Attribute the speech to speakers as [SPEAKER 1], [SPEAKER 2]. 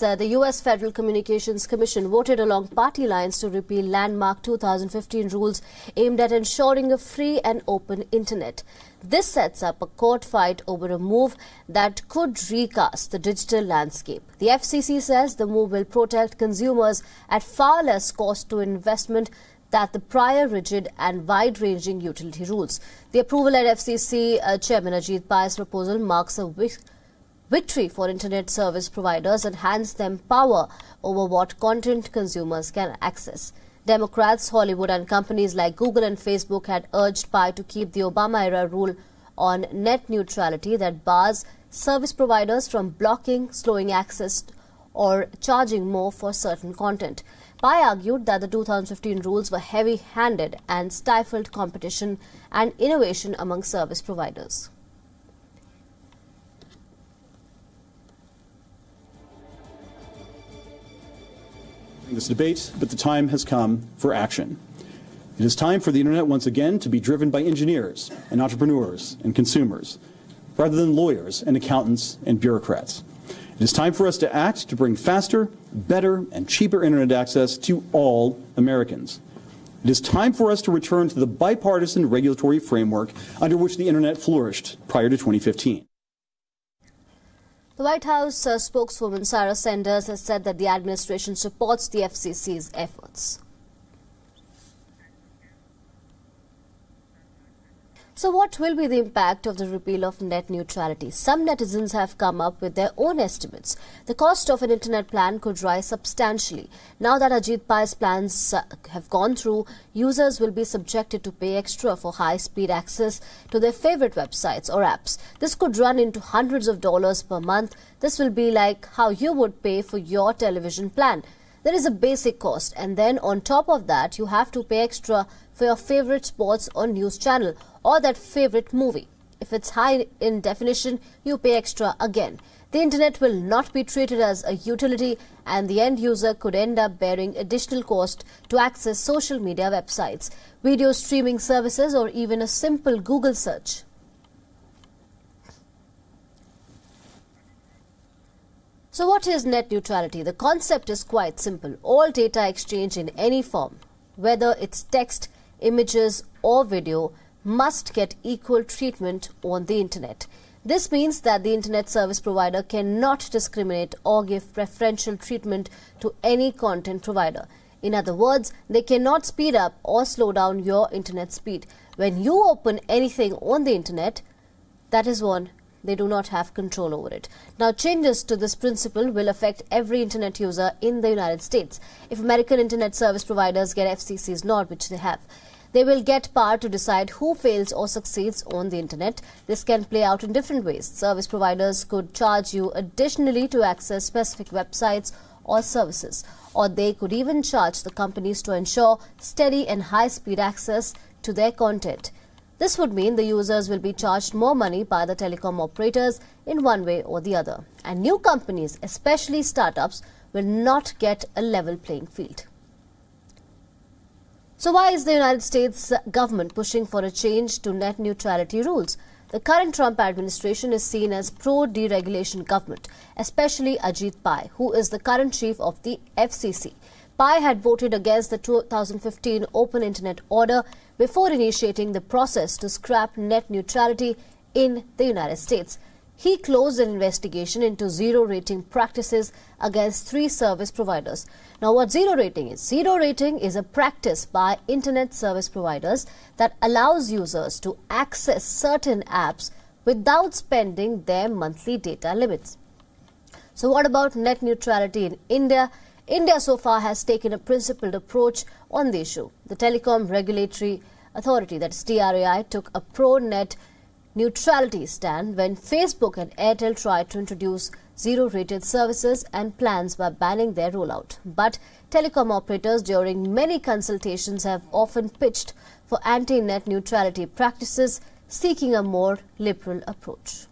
[SPEAKER 1] that the U.S. Federal Communications Commission voted along party lines to repeal landmark 2015 rules aimed at ensuring a free and open internet. This sets up a court fight over a move that could recast the digital landscape. The FCC says the move will protect consumers at far less cost to investment than the prior rigid and wide-ranging utility rules. The approval at FCC Chairman Ajit Pai's proposal marks a victory for internet service providers and hands them power over what content consumers can access. Democrats, Hollywood and companies like Google and Facebook had urged Pai to keep the Obama-era rule on net neutrality that bars service providers from blocking, slowing access or charging more for certain content. Pai argued that the 2015 rules were heavy-handed and stifled competition and innovation among service providers.
[SPEAKER 2] This debate, but the time has come for action. It is time for the internet once again to be driven by engineers and entrepreneurs and consumers, rather than lawyers and accountants and bureaucrats. It is time for us to act to bring faster, better, and cheaper internet access to all Americans. It is time for us to return to the bipartisan regulatory framework under which the internet flourished prior to 2015.
[SPEAKER 1] The White House spokeswoman Sarah Sanders has said that the administration supports the FCC's efforts. So what will be the impact of the repeal of net neutrality? Some netizens have come up with their own estimates. The cost of an internet plan could rise substantially. Now that Ajit Pai's plans have gone through, users will be subjected to pay extra for high-speed access to their favorite websites or apps. This could run into hundreds of dollars per month. This will be like how you would pay for your television plan. There is a basic cost, and then on top of that, you have to pay extra for your favorite sports or news channel or that favorite movie. If it's high in definition, you pay extra again. The internet will not be treated as a utility, and the end user could end up bearing additional cost to access social media websites, video streaming services, or even a simple Google search. So what is net neutrality? The concept is quite simple. All data exchange in any form, whether it's text, images or video, must get equal treatment on the internet. This means that the internet service provider cannot discriminate or give preferential treatment to any content provider. In other words, they cannot speed up or slow down your internet speed. When you open anything on the internet, that is one, they do not have control over it. Now, changes to this principle will affect every internet user in the United States. If American internet service providers get FCC's nod, which they have, they will get power to decide who fails or succeeds on the internet. This can play out in different ways. Service providers could charge you additionally to access specific websites or services, or they could even charge the companies to ensure steady and high-speed access to their content. This would mean the users will be charged more money by the telecom operators in one way or the other. And new companies, especially startups, will not get a level playing field. So why is the United States government pushing for a change to net neutrality rules? The current Trump administration is seen as pro-deregulation government, especially Ajit Pai, who is the current chief of the FCC. Pai had voted against the 2015 Open Internet Order before initiating the process to scrap net neutrality in the United States. He closed an investigation into zero-rating practices against 3 service providers. Now, what zero rating is? Zero rating is a practice by internet service providers that allows users to access certain apps without spending their monthly data limits. So what about net neutrality in India? India so far has taken a principled approach on the issue. The Telecom Regulatory Authority, that is TRAI, took a pro-net neutrality stand when Facebook and Airtel tried to introduce zero-rated services and plans by banning their rollout. But telecom operators during many consultations have often pitched for anti-net neutrality practices, seeking a more liberal approach.